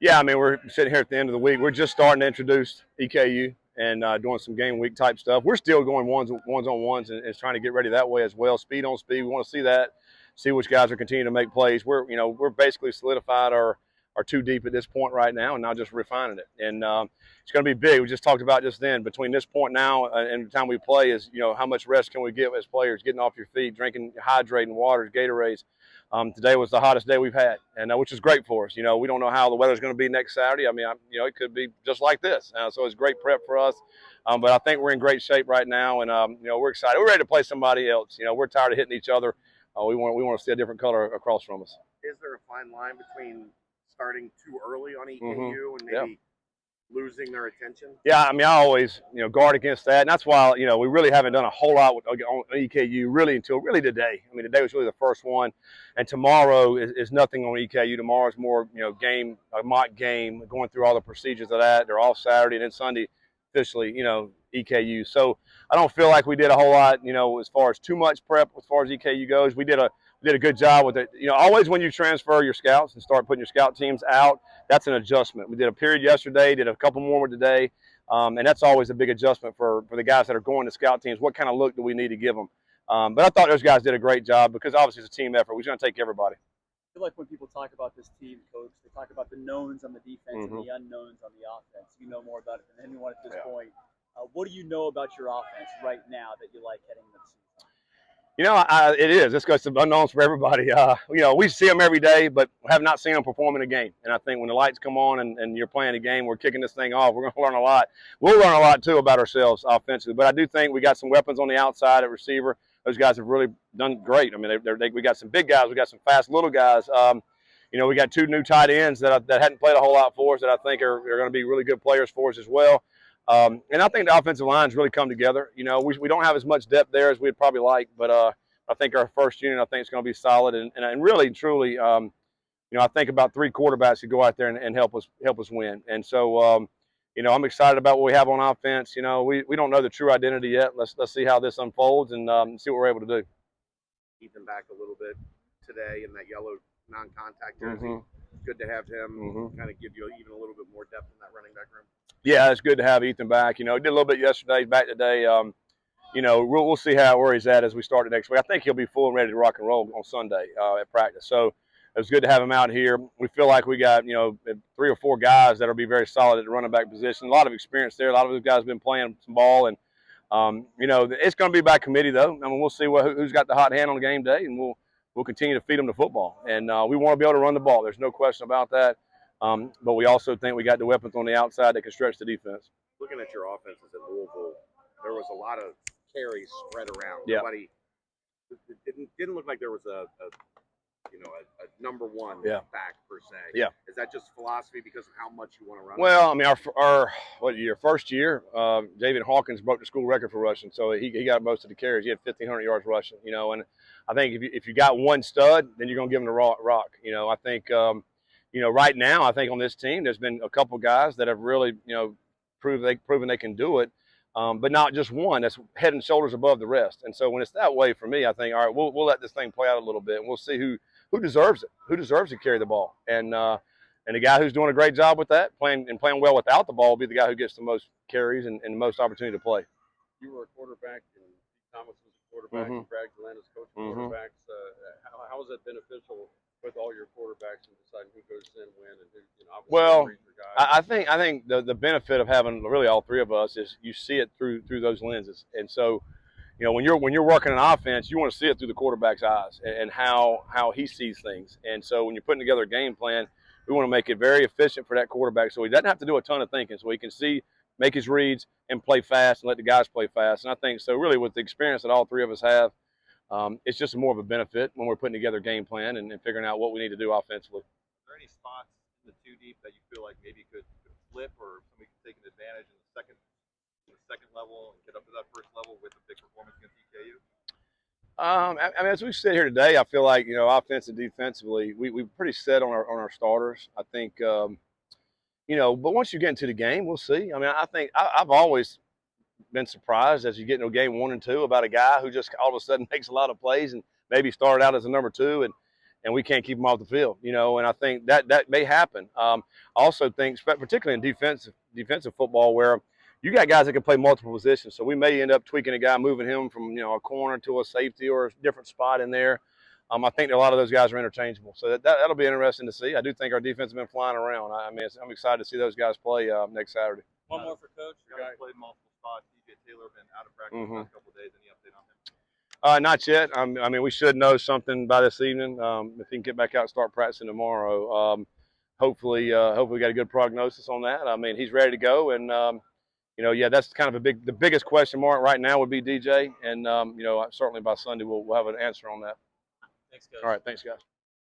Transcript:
Yeah, I mean, we're sitting here at the end of the week. We're just starting to introduce EKU and doing some game week type stuff. We're still going ones on ones and trying to get ready that way as well. Speed on speed. We want to see that, see which guys are continuing to make plays. We're basically solidified our two deep at this point right now, and now just refining it. And it's going to be big. We just talked about just then. Between this point now and the time we play is how much rest can we get as players, getting off your feet, drinking, hydrating, waters, Gatorades. Today was the hottest day we've had, and which is great for us. We don't know how the weather's going to be next Saturday. I mean, it could be just like this. So it's great prep for us. But I think we're in great shape right now, and we're excited. We're ready to play somebody else. We're tired of hitting each other. We want to see a different color across from us. Is there a fine line between starting too early on EKU and maybe losing their attention? Yeah, I mean, I always guard against that, and that's why we really haven't done a whole lot on EKU really until today. I mean, today was really the first one, and tomorrow is nothing on EKU. Tomorrow is more game, a mock game, going through all the procedures of that. They're off Saturday, and then Sunday officially EKU. So I don't feel like we did a whole lot as far as too much prep as far as EKU goes. We did a good job with it. Always when you transfer your scouts and start putting your scout teams out, that's an adjustment. We did a period yesterday, did a couple more today, and that's always a big adjustment for the guys that are going to scout teams. What kind of look do we need to give them? But I thought those guys did a great job because obviously it's a team effort. We're going to take everybody. I feel like when people talk about this team, Coach, they talk about the knowns on the defense and the unknowns on the offense. You know more about it than anyone at this point. What do you know about your offense right now that you like heading into the season? It is. It's got some unknowns for everybody. We see them every day, but have not seen them perform in a game. And I think when the lights come on and you're playing a game, we're kicking this thing off. We're going to learn a lot. We'll learn a lot, too, about ourselves offensively. But I do think we got some weapons on the outside at receiver. Those guys have really done great. I mean, we got some big guys. We got some fast little guys. We got two new tight ends that hadn't played a whole lot for us that I think are going to be really good players for us as well. And I think the offensive line's really come together. We don't have as much depth there as we'd probably like, but I think our first unit, I think, is going to be solid. And really, truly, I think about three quarterbacks to go out there and help us win. And so, I'm excited about what we have on offense. We don't know the true identity yet. Let's see how this unfolds and see what we're able to do. Ethan back a little bit today in that yellow non-contact jersey. Good to have him kind of give you even a little bit more depth in that running back room. Yeah, it's good to have Ethan back. He did a little bit yesterday. He's back today. We'll see where he's at as we start the next week. I think he'll be full and ready to rock and roll on Sunday at practice. So it was good to have him out here. We feel like we got, 3 or 4 guys that will be very solid at the running back position. A lot of experience there. A lot of those guys have been playing some ball. And, it's going to be by committee, though. I mean, we'll see who's got the hot hand on the game day, and we'll continue to feed them the football. And we want to be able to run the ball. There's no question about that. But we also think we got the weapons on the outside that can stretch the defense. Looking at your offenses at Louisville, there was a lot of carries spread around. Yeah. Nobody, it didn't look like there was a number one back per se. Yeah. Is that just philosophy because of how much you want to run? Well, I mean, our first year, David Hawkins broke the school record for rushing, so he got most of the carries. He had 1,500 yards rushing. And I think if you got one stud, then you're going to give him the rock. I think. Right now, I think on this team, there's been a couple guys that have really, proven they can do it, but not just one. That's head and shoulders above the rest. And so when it's that way for me, I think, all right, we'll let this thing play out a little bit, and we'll see who deserves it, who deserves to carry the ball. And the guy who's doing a great job with that, playing well without the ball, will be the guy who gets the most carries and the most opportunity to play. You were a quarterback, and Thomas was a quarterback, and Brad Glenn is coaching quarterbacks. How is that beneficial with all your quarterbacks and deciding who goes in, when, and who, obviously well, guys? I think the benefit of having really all three of us is you see it through those lenses. And so, when you're working an offense, you want to see it through the quarterback's eyes and how he sees things. And so when you're putting together a game plan, we want to make it very efficient for that quarterback so he doesn't have to do a ton of thinking, so he can make his reads and play fast and let the guys play fast. And I think so really with the experience that all three of us have, it's just more of a benefit when we're putting together a game plan and figuring out what we need to do offensively. Are there any spots in the two deep that you feel like maybe could flip, or somebody could take an advantage in the second level and get up to that first level with a big performance against EKU? I mean, as we sit here today, I feel like offense and defensively, we're pretty set on our starters. I think, but once you get into the game, we'll see. I mean, I think I've always been surprised as you get into game 1 and 2 about a guy who just all of a sudden makes a lot of plays and maybe started out as a number 2 and and we can't keep them off the field. You know, and I think that may happen. I also think, particularly in defensive football, where you got guys that can play multiple positions. So we may end up tweaking a guy, moving him from a corner to a safety or a different spot in there. I think a lot of those guys are interchangeable. So that'll be interesting to see. I do think our defense has been flying around. I mean, I'm excited to see those guys play next Saturday. One more for Coach. Guys played multiple spots. DJ Taylor been out of practice the last couple of days. Any update on him? Not yet. I mean, we should know something by this evening. If he can get back out and start practicing tomorrow, hopefully we got a good prognosis on that. I mean, he's ready to go, and yeah, that's kind of the biggest question mark right now would be DJ, and certainly by Sunday we'll have an answer on that. Thanks, Coach. All right, thanks, guys.